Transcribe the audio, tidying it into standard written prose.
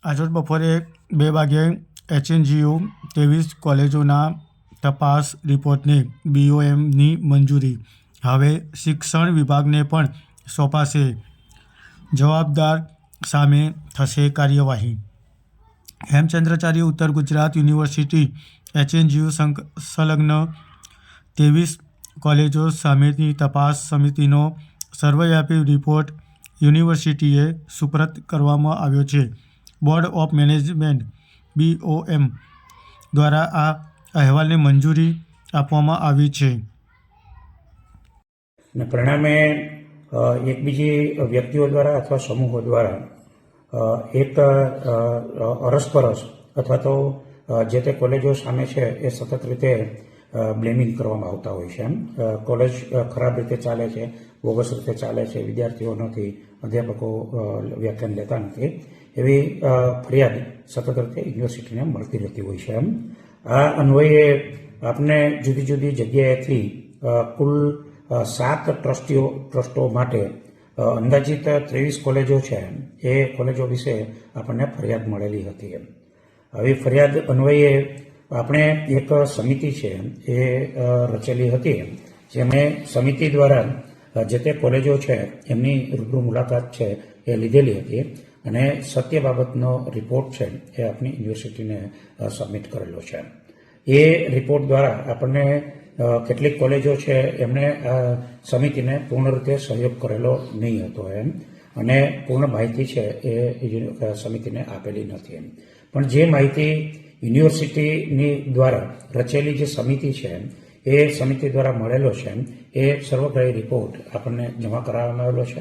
આજરોજ બપોરે 2 વાગ્યે HNGU 23 કોલેજોના તપાસ રિપોર્ટની BOMની મંજૂરી. હવે શિક્ષણ વિભાગને પણ સોંપાશે. જવાબદાર સામે થશે કાર્યવાહી. હેમચંદ્રાચાર્ય ઉત્તર ગુજરાત યુનિવર્સિટી HNGU સંલગ્ન 23 કોલેજો સામેની તપાસ સમિતિનો સર્વવ્યાપી રિપોર્ટ યુનિવર્સિટીએ સુપરત કરવામાં આવ્યો છે. બોર્ડ ઓફ મેનેજમેન્ટ BOM દ્વારા આ અહેવાલને મંજૂરી આપવામાં આવી છે. અને પરિણામે એકબીજી વ્યક્તિઓ દ્વારા અથવા સમૂહો દ્વારા એક અરસપરસ અથવા તો જે તે કોલેજો સામે છે એ સતત રીતે બ્લેમિંગ કરવામાં આવતા હોય છે. કોલેજ ખરાબ રીતે ચાલે છે, બોગસ રીતે ચાલે છે, વિદ્યાર્થીઓ નથી, અધ્યાપકો વ્યાખ્યાન લેતા નથી, એવી ફરિયાદ સતત રીતે યુનિવર્સિટીને મળતી રહેતી હોય છે. આ અન્વયે આપને જુદી જુદી જગ્યાએથી કુલ 7 ટ્રસ્ટો માટે અંદાજિત 23 કોલેજો છે એ કોલેજો વિશે આપણને ફરિયાદ મળેલી હતી. આવી ફરિયાદ અન્વયે આપણે એક સમિતિ છે એ રચેલી હતી, જેમને સમિતિ દ્વારા જે તે કોલેજો છે એમની રૂબરૂ મુલાકાત છે એ લીધેલી હતી અને સત્ય બાબતનો રિપોર્ટ છે એ આપણી યુનિવર્સિટીને સબમિટ કરેલો છે. એ રિપોર્ટ દ્વારા આપણને કેટલીક કોલેજો છે એમણે સમિતિને પૂર્ણ રીતે સહયોગ કરેલો નહીં હતો અને પૂર્ણ માહિતી છે એ સમિતિને આપેલી નથી. પણ જે માહિતી યુનિવર્સિટીની દ્વારા રચેલી જે સમિતિ છે એ સમિતિ દ્વારા મળેલો છે એ સર્વગ્રાહી રિપોર્ટ આપણને જમા કરાવવામાં આવેલો છે.